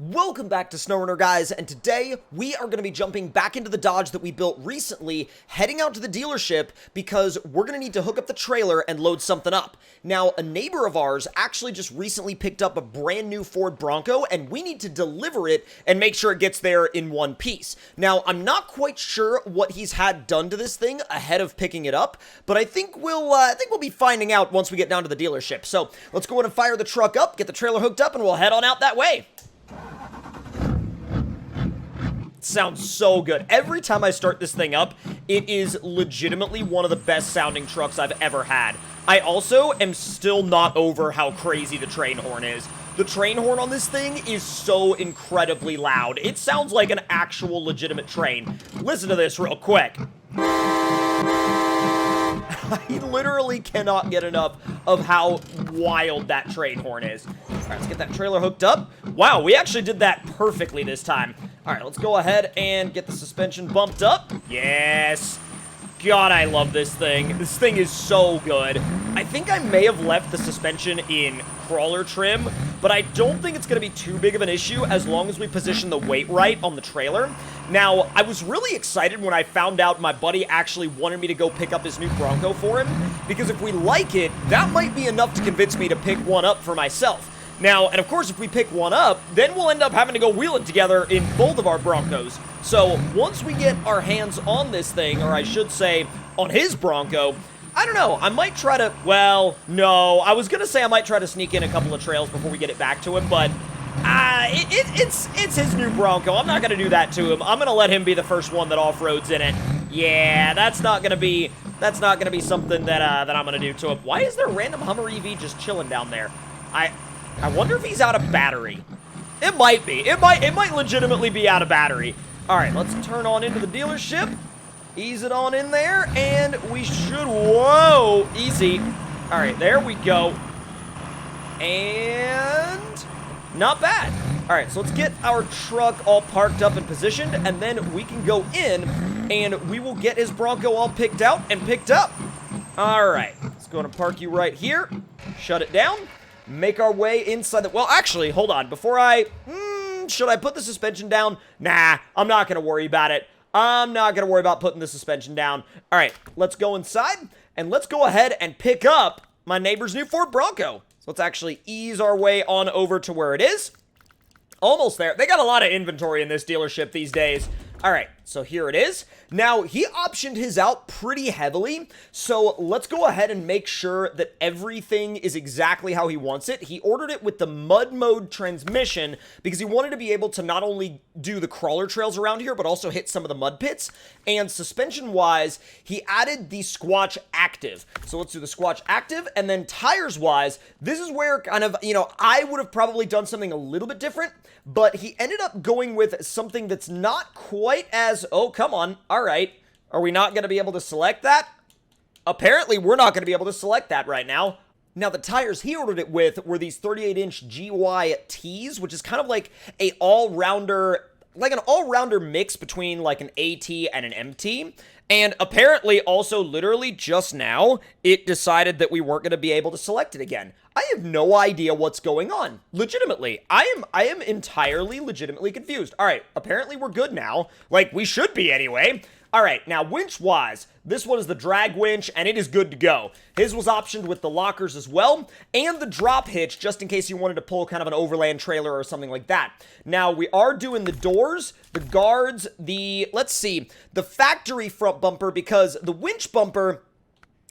Welcome back to SnowRunner, guys, and today we are going to be jumping back into the Dodge that we built recently, heading out to the dealership because we're going to need to hook up the trailer and load something up. Now, a neighbor of ours actually just recently picked up a brand new Ford Bronco, and we need to deliver it and make sure it gets there in one piece. Now, I'm not quite sure what he's had done to this thing ahead of picking it up, but I think we'll be finding out once we get down to the dealership. So let's go ahead and fire the truck up, get the trailer hooked up, and we'll head on out that way. Sounds so good. Every time I start this thing up, it is legitimately one of the best sounding trucks I've ever had. I also am still not over how crazy the train horn is. The train horn on this thing is so incredibly loud. It sounds like an actual legitimate train. Listen to this real quick. I literally cannot get enough of how wild that train horn is. All right, let's get that trailer hooked up. Wow, we actually did that perfectly this time. All right, let's go ahead and get the suspension bumped up. Yes. God, I love this thing. This thing is so good. I think I may have left the suspension in crawler trim, but I don't think it's going to be too big of an issue as long as we position the weight right on the trailer. Now, I was really excited when I found out my buddy actually wanted me to go pick up his new Bronco for him, because if we like it, that might be enough to convince me to pick one up for myself. Now, and of course, if we pick one up, then we'll end up having to go wheel it together in both of our Broncos. So, once we get our hands on this thing, or I should say, on his Bronco, I don't know, I might try to, well, no, I was going to say I might try to sneak in a couple of trails before we get it back to him, but it's his new Bronco. I'm not going to do that to him. I'm going to let him be the first one that off-roads in it. Yeah, that's not going to be something that I'm going to do to him. Why is there a random Hummer EV just chilling down there? I wonder if he's out of battery. It might be. It might legitimately be out of battery. All right, let's turn on into the dealership. Ease it on in there, and we should, whoa, easy. All right, there we go. And not bad. All right, so let's get our truck all parked up and positioned, and then we can go in, and we will get his Bronco all picked out and picked up. All right, let's go and park you right here. Shut it down. Make our way inside the, well, actually, hold on. Before should I put the suspension down? Nah, I'm not going to worry about it. I'm not going to worry about putting the suspension down. All right, let's go inside, and let's go ahead and pick up my neighbor's new Ford Bronco. So let's actually ease our way on over to where it is. Almost there. They got a lot of inventory in this dealership these days. All right, so here it is. Now, he optioned his out pretty heavily, so let's go ahead and make sure that everything is exactly how he wants it. He ordered it with the mud mode transmission because he wanted to be able to not only do the crawler trails around here, but also hit some of the mud pits. And suspension-wise, he added the Squatch Active. So let's do the Squatch Active, and then tires-wise, this is where kind of, I would have probably done something a little bit different, but he ended up going with something that's not quite as, oh, come on, all right. Are we not going to be able to select that? Apparently, we're not going to be able to select that right now. Now, the tires he ordered it with were these 38-inch GYTs, which is kind of like an all-rounder mix between like an AT and an MT. And apparently, also literally just now, it decided that we weren't going to be able to select it again. I have no idea what's going on. Legitimately, I am entirely legitimately confused. All right, apparently we're good now. Like, we should be anyway. All right, now winch-wise, this one is the drag winch, and it is good to go. His was optioned with the lockers as well, and the drop hitch, just in case you wanted to pull kind of an overland trailer or something like that. Now, we are doing the doors, the guards, let's see, the factory front bumper, because the winch bumper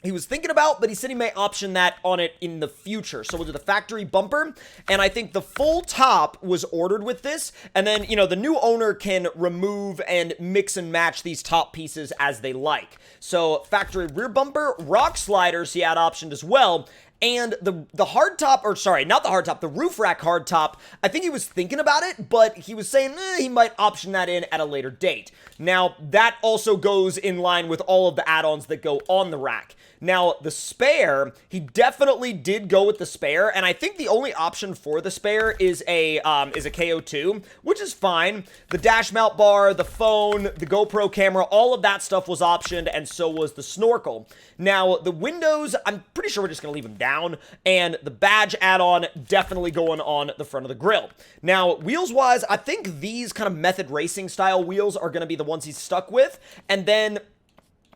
he was thinking about, but he said he may option that on it in the future. So we'll do the factory bumper, and I think the full top was ordered with this, and then, the new owner can remove and mix and match these top pieces as they like. So factory rear bumper, rock sliders he had optioned as well, and the hard top, or sorry, not the hard top, the roof rack hard top, I think he was thinking about it, but he was saying he might option that in at a later date. Now, that also goes in line with all of the add-ons that go on the rack. Now, the spare, he definitely did go with the spare, and I think the only option for the spare is a KO2, which is fine. The dash mount bar, the phone, the GoPro camera, all of that stuff was optioned, and so was the snorkel. Now, the windows, I'm pretty sure we're just going to leave them down. down, and the badge add-on definitely going on the front of the grill. Now, wheels-wise, I think these kind of method racing style wheels are going to be the ones he's stuck with, and then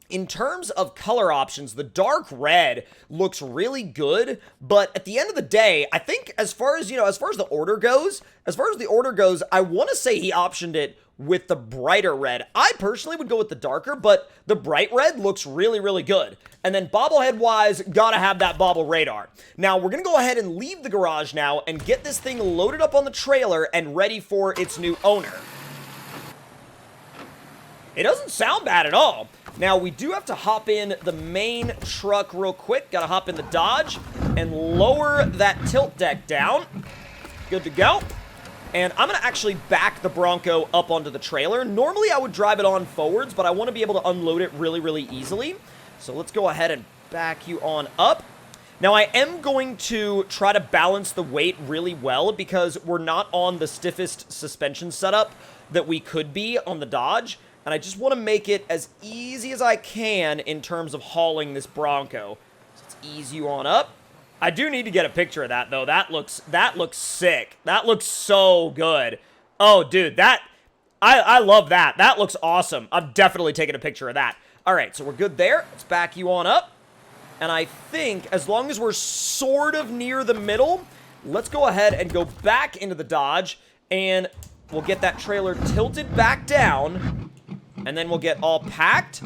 in terms of color options, the dark red looks really good, but at the end of the day, I think as far as the order goes, I want to say he optioned it with the brighter red. I personally would go with the darker, but the bright red looks really, really good. And then bobblehead-wise, gotta have that bobble radar. Now, we're gonna go ahead and leave the garage now and get this thing loaded up on the trailer and ready for its new owner. It doesn't sound bad at all. Now, we do have to hop in the main truck real quick. Gotta hop in the Dodge and lower that tilt deck down. Good to go. And I'm gonna actually back the Bronco up onto the trailer. Normally, I would drive it on forwards, but I want to be able to unload it really, really easily. So let's go ahead and back you on up. Now, I am going to try to balance the weight really well because we're not on the stiffest suspension setup that we could be on the Dodge. And I just want to make it as easy as I can in terms of hauling this Bronco. So let's ease you on up. I do need to get a picture of that, though. That looks sick. That looks so good. Oh, dude, I love that. That looks awesome. I'm definitely taking a picture of that. All right, so we're good there. Let's back you on up. And I think as long as we're sort of near the middle, let's go ahead and go back into the Dodge, and we'll get that trailer tilted back down. And then we'll get all packed.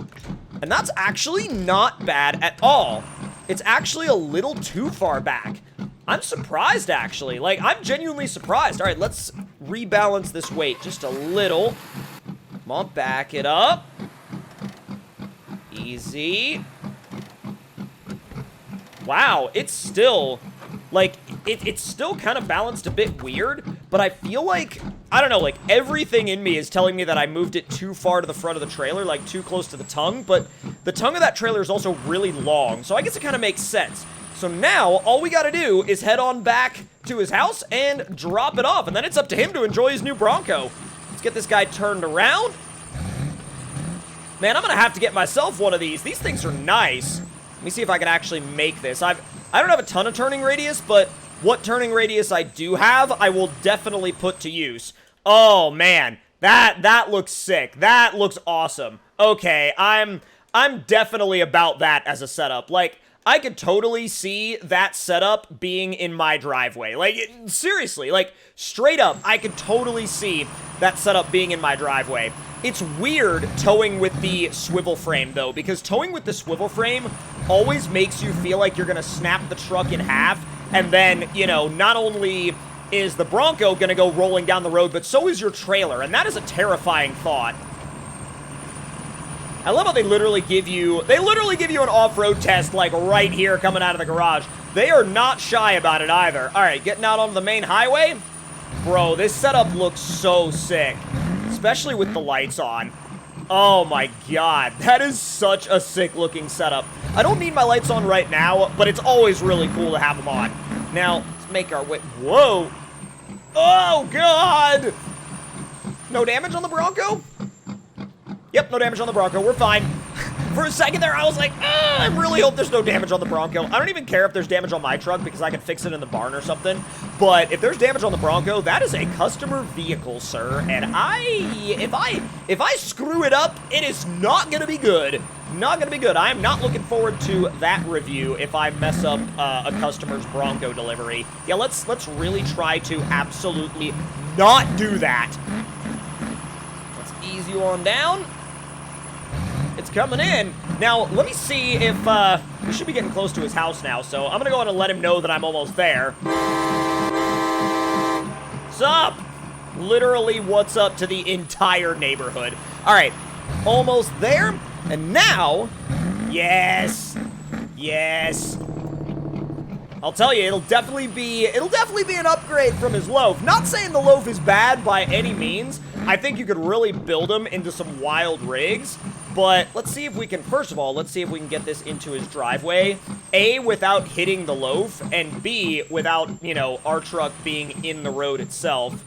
And that's actually not bad at all. It's actually a little too far back. I'm surprised, actually. Like, I'm genuinely surprised. All right, let's rebalance this weight just a little. Come on, back it up. Easy. Wow, it's still, like, it's still kind of balanced a bit weird, but I feel like, I don't know, like, everything in me is telling me that I moved it too far to the front of the trailer, like, too close to the tongue, but the tongue of that trailer is also really long, so I guess it kind of makes sense. So now, all we gotta do is head on back to his house and drop it off, and then it's up to him to enjoy his new Bronco. Let's get this guy turned around. Man, I'm gonna have to get myself one of these. These things are nice. Let me see if I can actually make this. I don't have a ton of turning radius, but what turning radius I do have, I will definitely put to use. Oh, man. That looks sick. That looks awesome. Okay, I'm definitely about that as a setup. Like, I could totally see that setup being in my driveway. Like, seriously, like, straight up, I could totally see that setup being in my driveway. It's weird towing with the swivel frame, though, because towing with the swivel frame always makes you feel like you're going to snap the truck in half, and then, you know, not only is the Bronco going to go rolling down the road, but so is your trailer, and that is a terrifying thought. I love how they literally give you an off-road test, like, right here coming out of the garage. They are not shy about it either. All right, getting out onto the main highway. Bro, this setup looks so sick, especially with the lights on. Oh my god, that is such a sick-looking setup. I don't need my lights on right now, but it's always really cool to have them on. Now, let's make our way. Whoa! Oh, god! No damage on the Bronco? Yep, no damage on the Bronco. We're fine. For a second there, I was like, I really hope there's no damage on the Bronco. I don't even care if there's damage on my truck because I can fix it in the barn or something. But if there's damage on the Bronco, that is a customer vehicle, sir. And if I screw it up, it is not gonna be good. Not gonna be good. I am not looking forward to that review if I mess up a customer's Bronco delivery. Yeah, let's really try to absolutely not do that. Let's ease you on down. It's coming in. Now, let me see if, we should be getting close to his house now, so I'm gonna go ahead and let him know that I'm almost there. What's up? Literally, what's up to the entire neighborhood. All right, almost there, and now, yes, yes. I'll tell you, it'll definitely be an upgrade from his loaf. Not saying the loaf is bad by any means. I think you could really build him into some wild rigs. But let's see if we can, first of all, let's see if we can get this into his driveway. A, without hitting the loaf, and B, without, you know, our truck being in the road itself.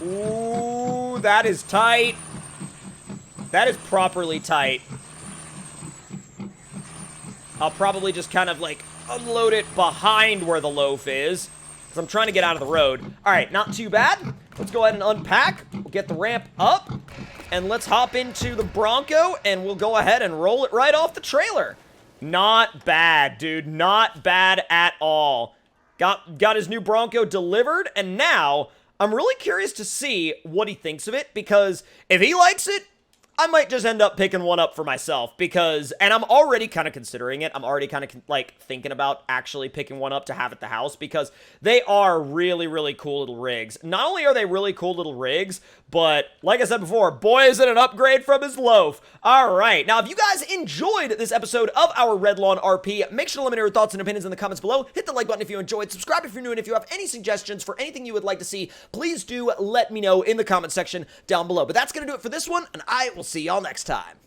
Ooh, that is tight. That is properly tight. I'll probably just kind of, like, unload it behind where the loaf is, because I'm trying to get out of the road. All right, not too bad. Let's go ahead and unpack. We'll get the ramp up, and let's hop into the Bronco, and we'll go ahead and roll it right off the trailer. Not bad, dude. Not bad at all. Got his new Bronco delivered, and now I'm really curious to see what he thinks of it, because if he likes it, I might just end up picking one up for myself, because, and I'm already kind of considering it, I'm already kind of, like, thinking about actually picking one up to have at the house, because they are really, really cool little rigs. Not only are they really cool little rigs, but, like I said before, boy, is it an upgrade from his loaf. Alright, now if you guys enjoyed this episode of our Red Lawn RP, make sure to let me know your thoughts and opinions in the comments below. Hit the like button if you enjoyed, subscribe if you're new, and if you have any suggestions for anything you would like to see, please do let me know in the comment section down below. But that's going to do it for this one, and I will see y'all next time.